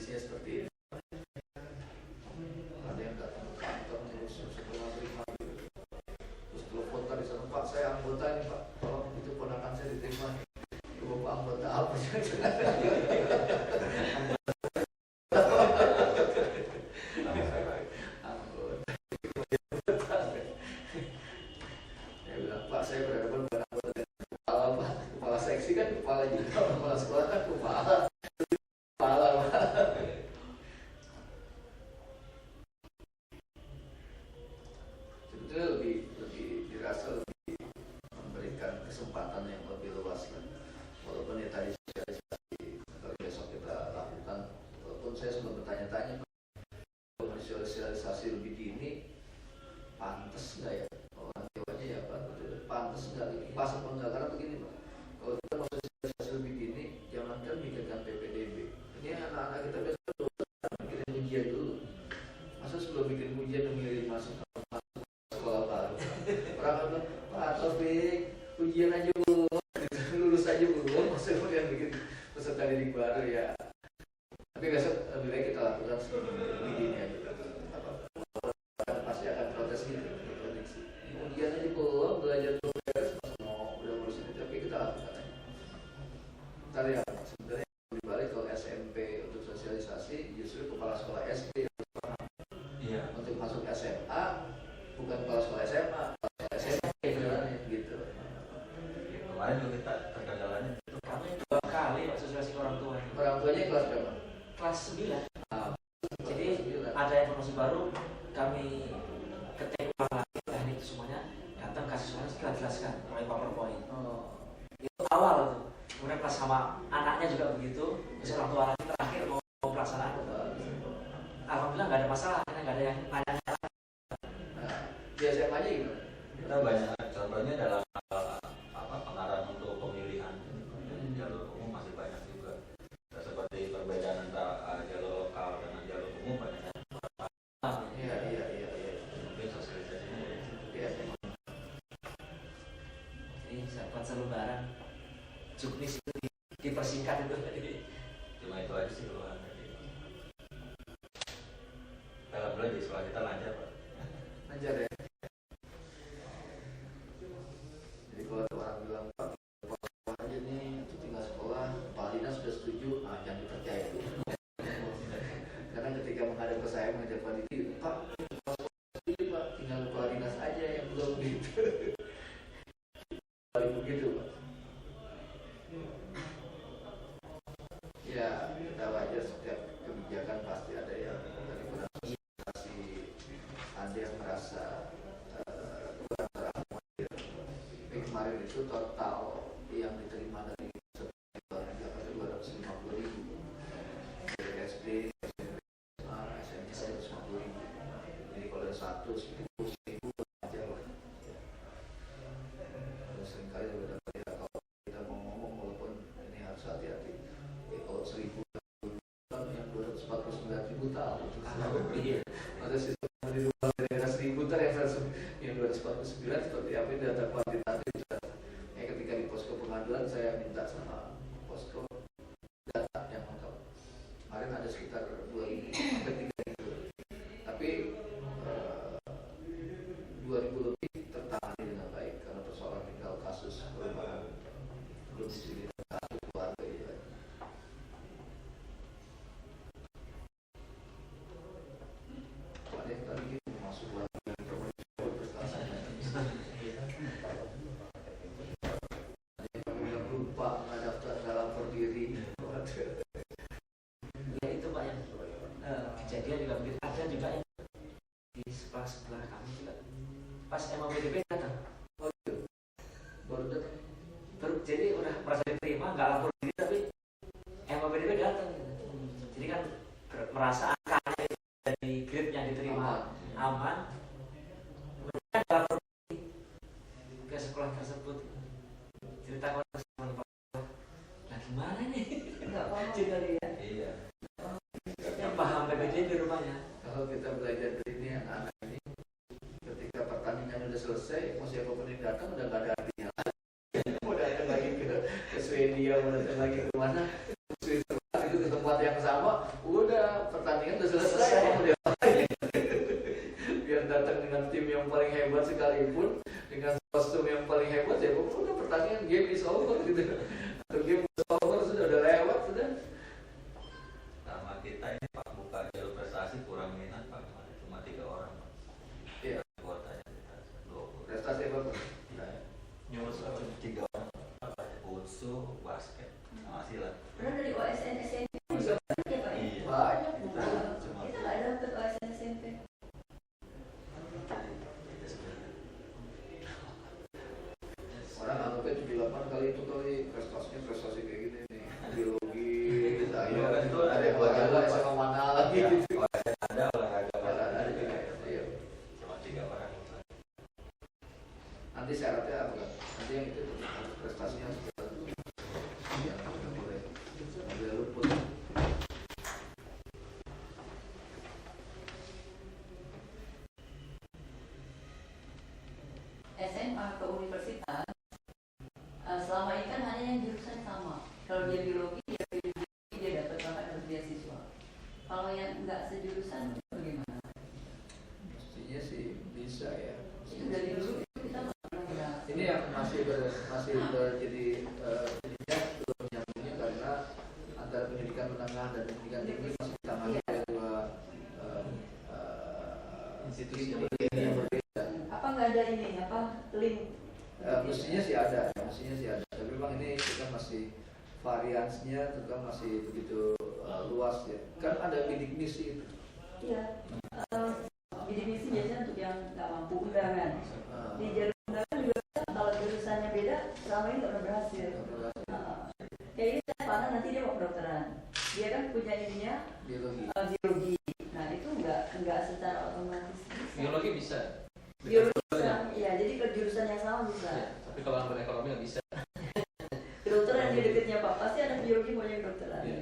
kondisinya seperti ini. Ada yang datang ke kantor terus setelah terima terus telepon tadi sama Pak, saya anggota ini Pak, tolong itu ponakan saya diterima. Bapak anggota apa sih? Sosialisasi lebih dini pantas nggak ya, orang Jawanya ya Pak, pantas nggak, pas apa enggak? Karena begini Pak, kalau kita mau sosialisasi lebih dini, jangankan mikirkan PPDB, ini anak-anak kita biasa mikirin ujian dulu. Masa sebelum bikin ujian memilih masuk sekolah baru, orang kan bilang, Pak Taufik ujian aja belum, lulus aja belum, masa kemudian bikin peserta didik baru ya. Tapi besok lebih baik kita lakukan lebih dini aja. Pasti akan protes gitu, prediksi. Kemudian aja belum belajar beres, mau udah ngurusin itu, tapi kita lakukan aja. Ntar ya, sebenarnya dibalik kalau SMP untuk sosialisasi, justru kepala sekolah SD yang untuk masuk SMA, bukan kepala sekolah SMA, kepala SMA jalannya gitu. Kemarin juga kita terkagalannya. Kami 2 kali Pak sosialisasi ke orang tua. Orang tuanya kelas berapa? Kelas 9. Jadi ada informasi baru, kami ketik ulang lagi teknik itu semuanya, datang kasih semuanya setelah jelaskan mulai PowerPoint. Itu awal tuh. Kemudian pas sama anaknya juga begitu, terus orang tua lagi terakhir mau pelaksanaan. Alhamdulillah nggak ada masalah, karena nggak ada yang nanya. Di SMA aja gimana? Kita banyak contohnya dalam pengarahan untuk pemilihan jalur umum masih banyak juga. Seperti perbedaan antara jalur lokal dengan jalur umum banyak. Iya. Mungkin sosialisasinya. Iya. Ini sahabat selebaran, juknis itu dipersingkat itu tadi. Cuma itu aja sih keluhan tadi. Alhamdulillah di sekolah kita lancar Pak. Lancar ya. Jadi kalau orang bilang Pak aja nih itu tinggal sekolah, Pak Lina sudah setuju, jangan dipercaya itu. Karena ketika menghadap ke saya mengajar Pak Didi, Pak setuju Pak, tinggal Pak Dinas aja yang belum gitu. Paling begitu Pak. Ya kita wajar setiap kebijakan pasti ada yang dari kurang sosialisasi, ada yang merasa kurang terakomodir. Tapi kemarin itu total yang diterima dari Jakarta 250.000 dari SD, SMP 150.000. Jadi kalau ada 100.000 aja lah. Seringkali udah ya, kalau kita mau ngomong walaupun ini harus hati-hati. Kalau 1.000 yang 249.000 tahu. Masa sistem di rumah daerah 1.000 yang 249 seperti apa ini data kuantitatif. Ketika di posko pengaduan saya minta sama posko data yang lengkap. Kemarin ada sekitar 2.000 sampai 3.000. Tapi 2.000 lebih tertangani dengan baik karena persoalan tinggal kasus perubahan belum diselidiki satu keluarga ya. Ada yang tadi gitu masuk lagi lupa nggak daftar dalam berdiri. Ya itu Pak yang kejadian juga begitu. Ada juga yang di sebelah kami juga pas MAPDB datang. Oh iya, baru datang. Jadi udah merasa diterima, nggak lapor diri tapi MAPDB datang. Jadi kan merasa angkanya dari grade yang diterima aman. Kemudian lapor diri ke sekolah tersebut. Ceritakan sama Pak. Nah gimana nih? Nggak paham cerita dia. Iya. Yang paham PPDB di rumahnya. Kalau kita belajar dari ini anak-anak ini, ketika pertandingan udah selesai, mau siapapun yang datang udah nggak ada artinya. Mau datang lagi ke Swedia, mau datang lagi ke mana? Switzerland itu ketemu format yang sama, udah pertandingan udah selesai. Udah. Biar datang dengan tim yang paling hebat sekalipun, dengan kostum yang paling hebat ya, udah pertandingan game is over gitu. Atau game is over sudah lewat sudah. Sama kita ini Pak buka jalur prestasi kurang minat Pak, cuma 3 orang Pak. Iya. Kuotanya kita 20. Prestasi apa Pak? Nyurus 3 orang Pak. Wushu, basket, sama silat. Pernah dari OSN SMP Bisa. ya Pak? Iya. Banyak. Kita nggak dapet OSN SMP. Orang anggapnya 78 kali itu kali prestasinya prestasi kayak gini nih. Biologi, saya Kan itu ada yang olahraga sama mana lagi Iya, gitu. ada olahraga Ada juga. Iya. cuma 3 orang. Nanti syaratnya apa kan? Nanti yang itu harus prestasinya harus jalan. Ya, nggak boleh luput. SMA ke universitas selama ini kan hanya yang jurusan sama. Kalau dia biologi dia dapat bahkan harus beasiswa. Kalau yang nggak sejurusan bagaimana? Mestinya sih bisa ya. Itu dari dulu itu kita nggak pernah bahas. Ini yang masih jadi jadinya belum nyambungnya karena antara pendidikan menengah dan pendidikan tinggi masih ditangani oleh dua institusi yang berbeda. Apa nggak ada ini apa link? Mestinya sih ada, Tapi memang ini kita masih variansinya juga masih begitu luas ya. Kan ada bidik misi itu. Iya. Bidik misi biasanya untuk yang nggak mampu undangan. Di jalur undangan juga kalau jurusannya beda selama ini nggak pernah berhasil. Kayak ini saya pandang nanti dia mau kedokteran. Dia kan punya ininya Biologi. biologi. Nah itu nggak secara otomatis bisa. Biologi bisa. Biologi bisa. Iya jadi ke jurusan yang sama bisa. Ya, tapi kalau ambil ekonomi nggak bisa. Kedokteran dia deketnya Pak pasti ada biologi maunya kedokteran. Ya.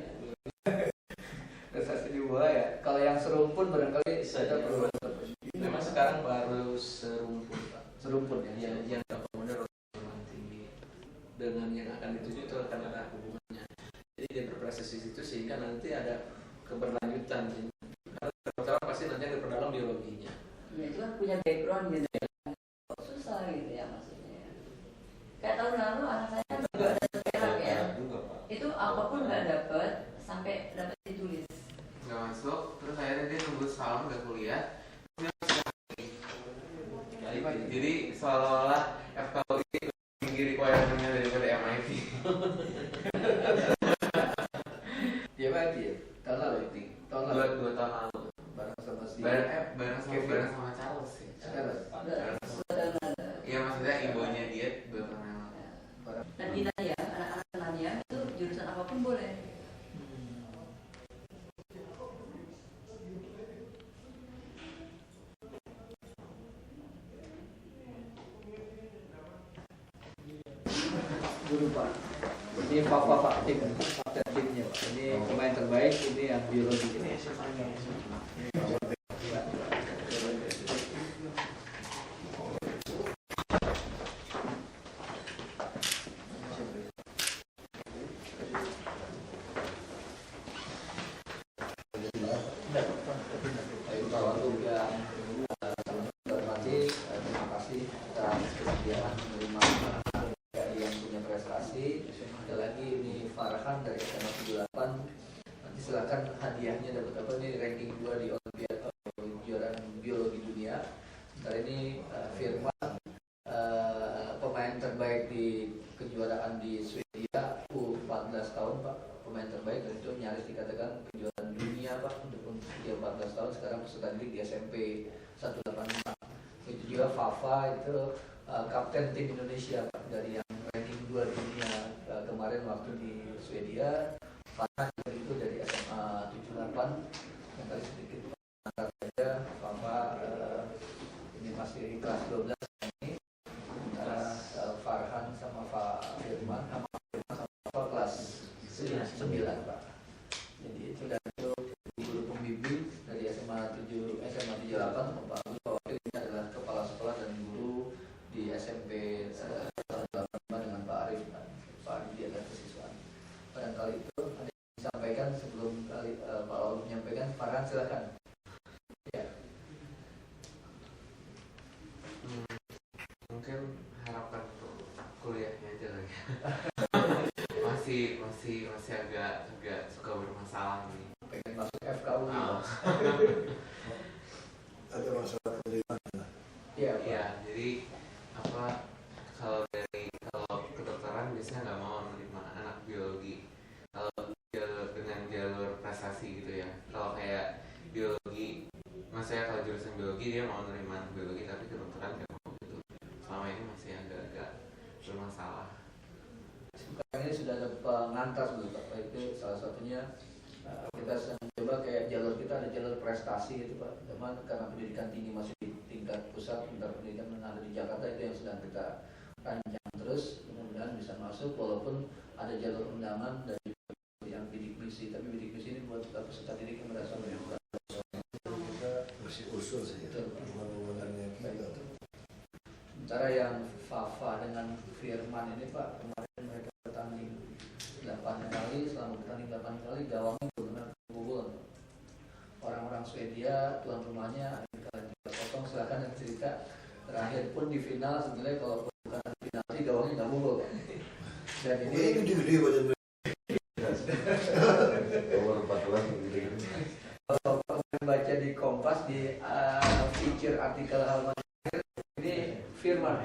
Prestasi dua ya. Kalau yang serumpun barangkali Bisa, kita ya. perlu Memang sekarang baru serumpun Pak. serumpun ya. Yang akomodir orang tinggi dengan yang akan dituju itu akan ada hubungannya. Jadi dia berprestasi di situ sehingga nanti ada keberlanjutan. Karena kedokteran pasti nanti ada perdalam biologinya. Iya itu kan punya background gitu. Kok susah gitu ya maksudnya. Kayak tahun lalu anak saya kan juga ada perak ya. Juga Pak. Itu apapun nggak dapet sampai dapat ditulis. Nggak masuk, terus akhirnya dia nunggu setahun nggak kuliah. Jadi seolah-olah FKUI tinggi requirement-nya daripada MIT. Dia lagi ya. Tahun lalu itu. Tahun lalu. 2 tahun lalu. Bareng sama si Bareng sama Charles sih. sekarang. Iya maksudnya ibunya dia 2 tahun yang lalu. Dan di Nanya, anak-anak Nanya itu jurusan apapun boleh. Guru Pak. Ini Pak tim, kapten timnya Pak. Ini pemain terbaik, ini yang biologi ini. Untuk yang terhormati, terima kasih atas kesediaan menerima yang punya prestasi. Ada lagi ini Farhan dari SMA 78. Nanti silakan hadiahnya dapat apa nih, ranking 2 di Olimpiade kejuaraan biologi dunia. Sementara ini Firman pemain terbaik di kejuaraan di Swedia U14 tahun Pak, pemain terbaik dan itu nyaris dikatakan kejuaraan dunia Pak untuk usia 14 tahun. Sekarang peserta didik di SMP 185. Itu juga Fafa itu kapten tim Indonesia Pak, dari yang ranking 2 dunia kemarin waktu di Swedia. Fafa itu dari SMA 78. Yang kali sedikit angkat saja Fafa ini masih kelas 12 ini. Sementara Farhan sama Pak Firman sama Fafa kelas 9 Pak. Jadi itu dan itu guru pembimbing dari SMA 78 Pak Agus bahwa ini adalah kepala sekolah dan guru di SMP 85 dengan Pak Arif. Pak Arif dia adalah kesiswaan. Barangkali itu ada yang disampaikan sebelum silakan. Ya. Mungkin harapan untuk kuliahnya aja lagi. masih agak suka bermasalah nih. Pengen masuk FKU. Ada masalah penerimaan. Iya, Pak. Iya, jadi kalau kedokteran biasanya nggak mau menerima anak biologi. Kalau dengan jalur prestasi gitu ya. Kalau kayak biologi, maksudnya kalau jurusan biologi dia mau menerima anak biologi, tapi kedokteran nggak mau gitu. Selama ini masih agak bermasalah. Sekarang ini sudah ada pengantar dulu Pak. Itu salah satunya kita sedang mencoba kayak jalur kita ada jalur prestasi gitu Pak. Cuman karena pendidikan tinggi masih di tingkat pusat, tingkat pendidikan yang ada di Jakarta itu yang sedang kita rancang terus, mudah-mudahan bisa masuk walaupun ada jalur undangan dari yang bidik misi, tapi bidik misi ini buat kita peserta didik yang berasal dari luar. Kita masih usul sih, Betul, Pak. hubungannya kita. Sementara yang Fafa dengan Firman ini Pak, kemarin mereka bertanding 8 kali, selama bertanding 8 kali gawangnya benar-benar kebobolan. Orang-orang Swedia, tuan rumahnya ada kali 3-0, silakan yang cerita. Terakhir pun di final sebenarnya kalau bukan final sih gawangnya nggak bobol Pak. Dan Ini ini gede-gede badan mereka. Umur 14 gitu. kalau Pak baca di Kompas di feature artikel halaman akhir, ini Firman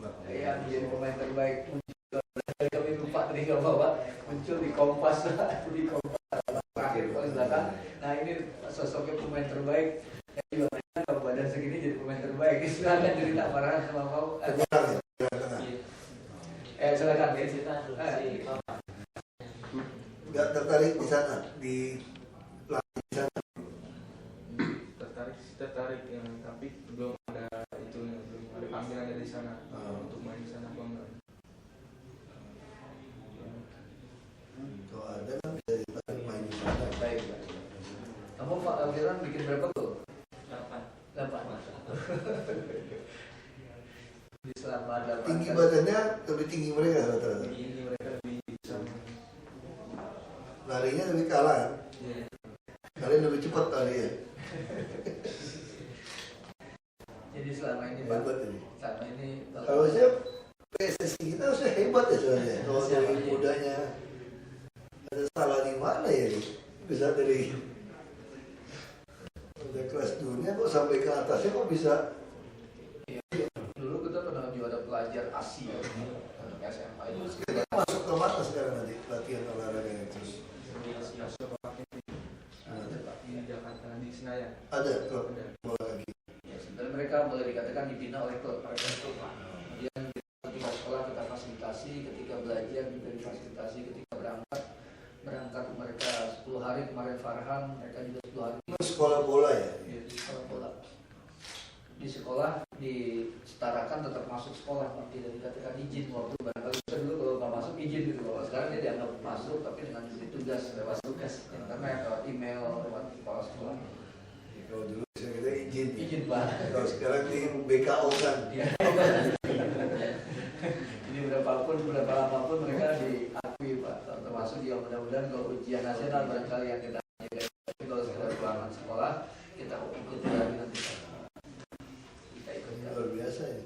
Pak yang jadi pemain terbaik muncul. Kami lupa tadi nggak bawa muncul di Kompas di Kompas terakhir paling belakang. Nah ini sosoknya pemain terbaik yang juga mainnya kalau badan segini jadi pemain terbaik. Silakan cerita Farhan sama mau. Silakan ya cerita. Nggak tertarik di sana, di sana. tertarik yang tapi belum ada panggilan dari sana untuk main di sana bang. Kalau ada kan bisa ditarik main di sana. Baik. Kamu Pak Firman bikin berapa gol? 8. Di selama 8 Tinggi kali. badannya lebih tinggi mereka rata-rata. Ini mereka lebih bisa. Larinya lebih kalah kan? Ya. Kalian lebih cepat lari ya. Jadi selama ini Pak, Hebat ini. selama ini Kalau saya PSSI kita harusnya hebat ya soalnya. Kalau dari mudanya ada salah di mana ya? Bisa dari kelas dunia kok sampai ke atasnya kok bisa. dulu kita pernah juara pelajar Asia SMA itu. Kita masuk ke mana sekarang nanti latihan olahraganya terus? Di Jakarta di Senayan. Ada klub bola lagi. Ya, sebenarnya mereka boleh dikatakan dibina oleh klub mereka itu. Kemudian ketika sekolah kita fasilitasi, ketika belajar juga difasilitasi, ketika berangkat mereka 10 hari kemarin Farhan, mereka juga 10 hari Itu sekolah bola ya. di sekolah bola. Di sekolah disetarakan tetap masuk sekolah, tidak dikatakan izin waktu barangkali kita dulu kalau nggak masuk izin gitu. Kalau sekarang dia dianggap masuk tapi dengan diberi tugas lewat tugas internet, lewat email, lewat kepala sekolah. Kalau dulu saya kira izin. Izin Pak. Kalau sekarang di BKO kan. Ya. Jadi berapa lama pun mereka diakui Pak. Termasuk yang mudah-mudahan kalau ujian nasional barangkali yang kita tapi kalau sekedar pelanggan sekolah kita ikuti lagi nanti Pak. Kita ikutkan. Luar biasa ya.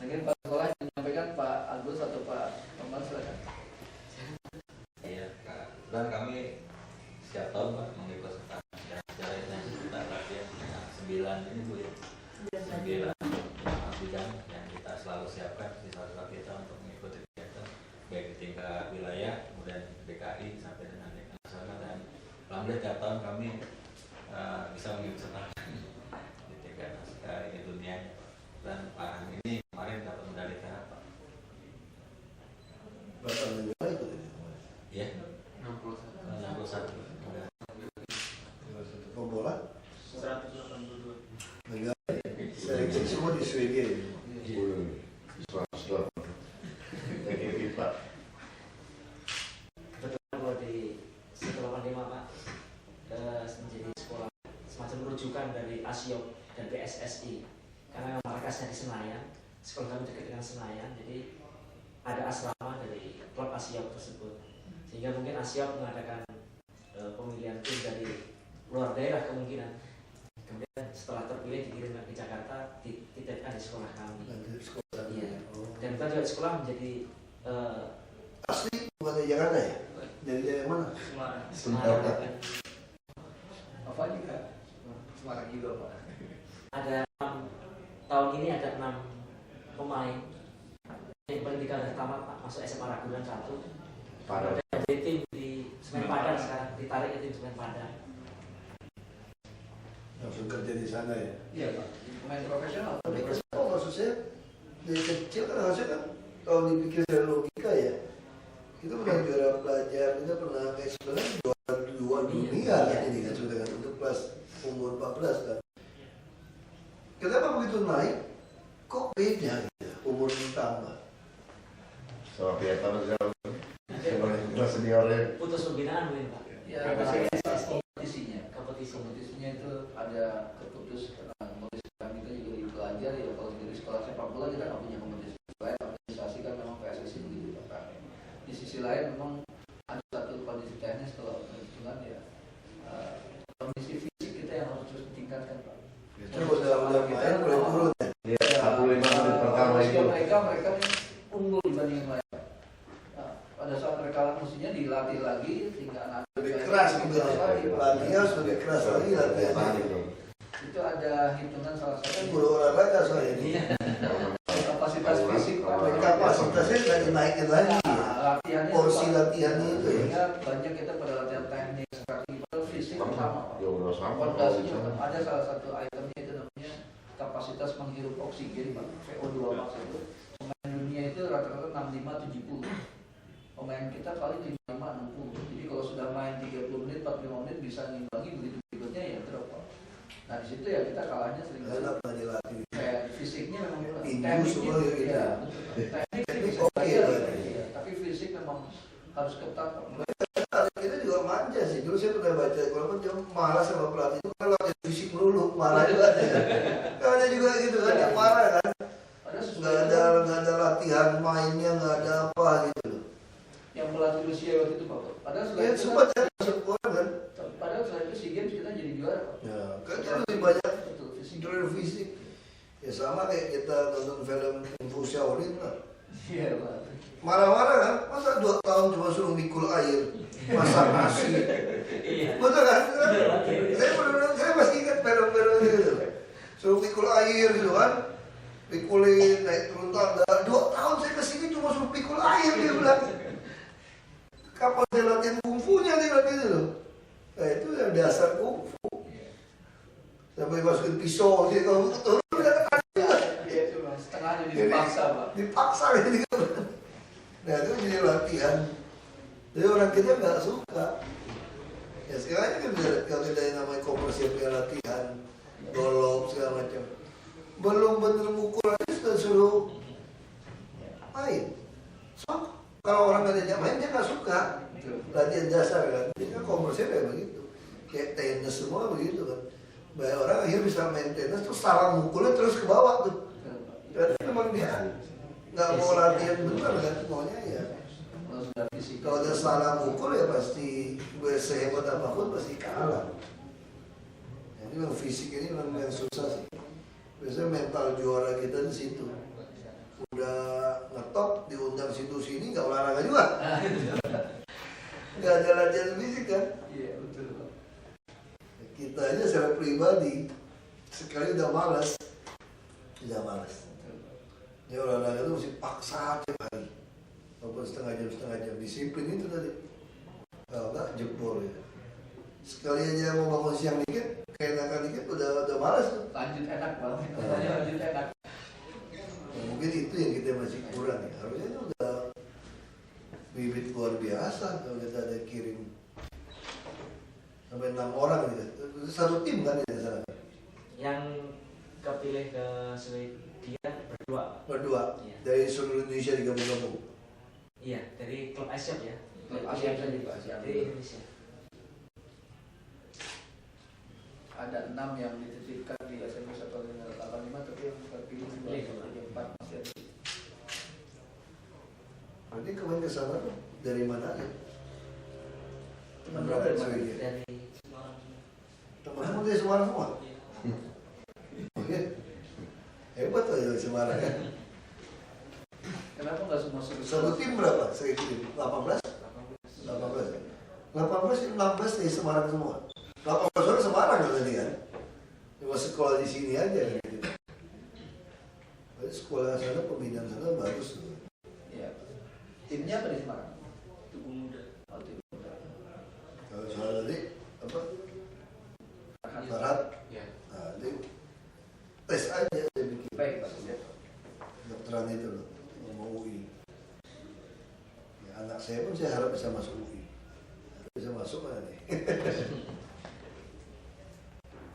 Mungkin Pak Sekolah yang menyampaikan Pak Agus atau Pak Toman silakan. Iya, Kak. Dan kami setiap tahun Pak mengikut secara intensitas latihan 9 ini Bu ya. 9 bidang yang kita selalu siapkan di satu kita untuk mengikuti kegiatan baik di tingkat wilayah, kemudian DKI sampai dengan tingkat nasional, dan alhamdulillah tiap tahun kami bisa mengikuti di tingkat nasional di dunia. Dan Pak ini kemarin dapat medali perak Pak. Berapa negara ikut ini? Ya, 61. 61. Pembola 182. negara. Seleksi semua di Swedia ini. Kalau di 185 Pak menjadi sekolah semacam rujukan dari ASIOP dan PSSI karena memang markasnya di Senayan, sekolah kami dekat dengan Senayan, jadi ada asrama dari klub ASIOP tersebut, sehingga mungkin ASIOP mengadakan pemilihan tim dari luar daerah kemungkinan. Kemudian setelah terpilih dikirim ke Jakarta, dititipkan di sekolah kami. Nanti sekolah. Iya. Oh. Dan kita juga di sekolah menjadi Asli bukan dari Jakarta ya? Dari daerah mana? Semarang. Apa juga? Semarang juga Pak. Ada 6, tahun ini ada 6 pemain yang paling tiga udah tamat Pak, masuk SMA Ragunan 1. Padahal Udah jadi tim di Semen Padang sekarang, ditarik ke tim Semen Padang. Langsung kerja di sana ya? Iya Pak. Pemain profesional. Tapi kesel maksudnya dari kecil kan harusnya kan kalau dipikir dari logika ya, kita pernah juara pelajar, kita pernah kayak sebenarnya juara 2 dunia kan ini kan sudah kan untuk kelas umur 14 kan. Kenapa begitu naik? Kok beda gitu? Umur tambah. sama Vietnam sekarang kita seniornya. Putus pembinaan mungkin Pak. Ya, kompetisinya. Kompetisinya itu ada keputus kompetisi kami kita juga belajar ya kalau dari sekolah sepak bola kita nggak punya kompetisi lain, organisasi kan memang PSSI begitu Pak. Di sisi lain memang ada satu kondisi teknis kalau hitungan ya kondisi fisik kita yang harus terus ditingkatkan Pak. Itu udah main mulai turun ya. Iya, 45 menit pertama Usia itu. mereka ini unggul dibanding yang lain. Nah, pada saat mereka mestinya dilatih lagi hingga anak Lebih keras juga ya. Latihan lebih keras lagi latihan. itu ada hitungan salah Kan satu guru olahraga soalnya ini. Iya. kapasitas fisik Pak. Kapasitasnya nggak dinaikin lagi. Nah, latihannya Porsi Pak. latihannya itu ya. Sehingga banyak kita pada latihan teknik seperti itu fisik sama Pak. Ya udah sama. Fondasinya ada salah satu itemnya itu namanya kapasitas menghirup oksigen Pak. VO2 max itu pemain dunia itu rata-rata 65-70. Pemain kita paling 55-60. Jadi kalau sudah main 30 menit, 45 menit bisa ngimbangi, begitu berikutnya ya drop Pak. Nah di situ ya kita kalahnya sering Enak lah dilatih. kayak fisiknya memang kurang. Tinju semua ya gitu. Ya, teknik sih bisa Oke, belajar, berarti. ya. Tapi fisik memang harus ketat Pak. Kita juga manja sih. Dulu saya pernah baca, walaupun dia malas sama pelatih itu kan latihan fisik melulu, marah juga ada. Kan ada juga gitu kan, yang marah kan. Padahal sesuai Nggak ada latihan mainnya, nggak ada apa gitu. yang pelatih Rusia waktu itu Pak. Padahal selain Ya itu sempat kan, kan masuk orang kan. padahal selain itu SEA Games kita jadi juara Pak. Ya, kan kita lebih banyak Betul, fisik. trainer fisik. Ya sama kayak kita nonton film Kung Fu Shaolin lah. Iya Pak. Marah-marah kan, masa 2 tahun cuma suruh mikul air, masak nasi. Betul kan? Saya masih ingat film-film itu. Suruh mikul air gitu kan, pikulin, naik turun tangga. 2 tahun saya kesini cuma suruh pikul air, dia bilang. Kapan saya latihan kungfunya dia bilang gitu loh. Nah itu yang dasar kungfu. Sampai masukin pisau sih, kalau turun udah tekan juga. Iya itu Bang, setengahnya dipaksa Pak. Dipaksa gitu. Nah itu jadi latihan. Jadi orang kita nggak suka. Ya sekarang kan bisa kalau kita yang namanya komersial kayak latihan, golok segala macam. Belum bener mukul aja sudah suruh main. So, kalau orang nggak diajak main dia nggak suka. Latihan dasar kan. Jadi kan komersial kayak begitu. Kayak tenis semua begitu kan. Banyak orang akhirnya bisa main tenis terus salah mukulnya terus ke bawah tuh. Karena memang dia nggak mau latihan benar kan, maunya ya. Kalau sudah fisik. Kalau dia salah mukul ya pasti gue sehebat apapun pasti kalah. Jadi memang fisik ini memang yang susah sih. Biasanya mental juara kita di situ. Udah ngetop diundang situ sini nggak olahraga juga. Nggak ada latihan fisik kan. Iya betul Pak. Kita aja secara pribadi sekali udah malas. Ya olahraga itu mesti paksa tiap hari. Walaupun setengah jam disiplin itu tadi. Kalau nggak jebol ya. Sekali aja mau bangun siang dikit, keenakan dikit udah malas tuh. Lanjut enak Bang. Lanjut enak. Ya, mungkin itu yang kita masih kurang ya. Harusnya itu udah bibit luar biasa kalau kita ada kirim sampai 6 orang gitu. Satu tim kan di sana. Yang kepilih ke Swedia Berdua Iya. dari seluruh Indonesia digabung-gabung. Iya, dari klub Asyap ya. Klub Asyap saja, Pak, Asyap. Dari Indonesia. Ada 6 yang dititipkan di SMP 185 tapi yang terpilih cuma 4 masih ada. Nanti kemarin ke sana dari mana aja? Teman Berapa dari Swedia? Dari Teman-teman dari Semarang semua. Oke. Hebat tuh dari Semarang ya. Kenapa nggak semua satu Satu tim berapa? Saya kirim 18? 18 ya? 18 16 dari Semarang semua. 18 orang Semarang kan tadi kan? Cuma sekolah di sini aja kan gitu. Jadi sekolah sana, pembinaan sana bagus tuh. Iya. Timnya apa di Semarang? Tubuh muda. Oh, tim muda. Kalau soal tadi apa? Farhad. Ya. Nah, itu tes aja saya bikin. Baik, Pak. Ya. Dokteran itu loh, mau UI. Ya, anak saya pun saya harap bisa masuk UI. Bisa masuk mana nih?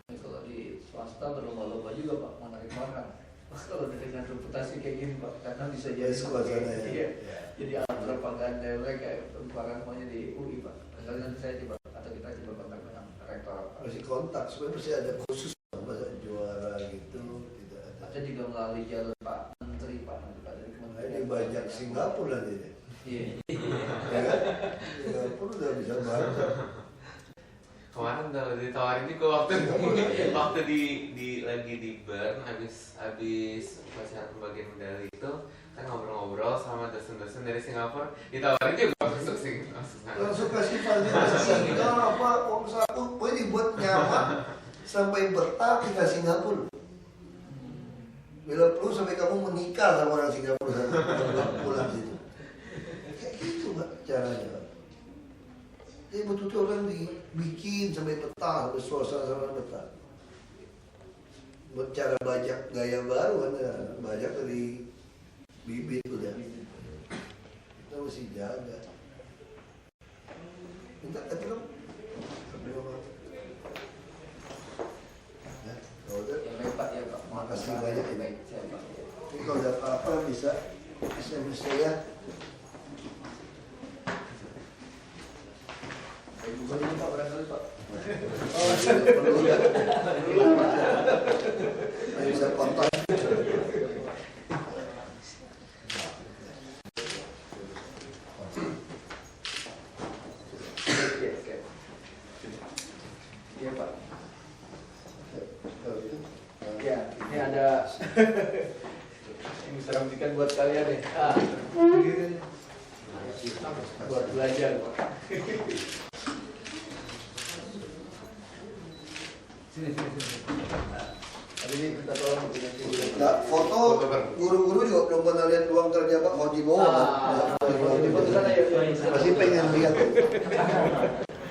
Ini kalau di swasta berlomba-lomba juga Pak menarik orang. Kalau dengan reputasi kayak gini Pak, karena bisa jadi sekolah sana ya. Iya. Ya. Jadi alat propaganda mereka barang semuanya di UI Pak. Nanti saya coba atau kita coba kontak dengan rektor Pak. Masih kontak supaya masih ada khusus masa juara gitu tidak ada. Atau juga melalui jalur Pak Menteri Pak nanti Pak dari Nah, Kementerian. ini banyak Singapura nanti deh. Iya. Ya kan? Singapura udah bisa banget. Kemarin udah ditawarin juga waktu di lagi di Bern habis upacara pembagian medali itu kan ngobrol-ngobrol sama dosen-dosen dari Singapura, ditawarin juga masuk sana. Langsung kasih fasilitas tinggal apa om satu, pokoknya dibuat nyaman sampai betah tinggal Singapura. Bila perlu sampai kamu menikah sama orang Singapura pulang situ. Kayak gitu Mbak caranya. Jadi betul-betul orang dibikin sampai betah, sampai suasana sampai betah. Buat cara bajak gaya baru kan ya, bajak dari bibit udah. Kita mesti jaga. Minta tapi dong. Ya, kalau udah. Ya baik Pak ya Pak. Makasih banyak ini. Baik, saya Pak. Ini kalau ada apa-apa bisa SMS saya. Bukan ini Pak barangkali Pak. Oh, tidak perlu ya. Saya bisa kontak. Iya Pak. Kalau gitu, Ya, ini ada ini saya berikan buat kalian nih. Buat belajar Pak. Sini. Tadi ini minta tolong bikin nah, foto guru-guru juga belum pernah lihat ruang kerja Pak Hojibowo. di sana ya. Masih pengen lihat.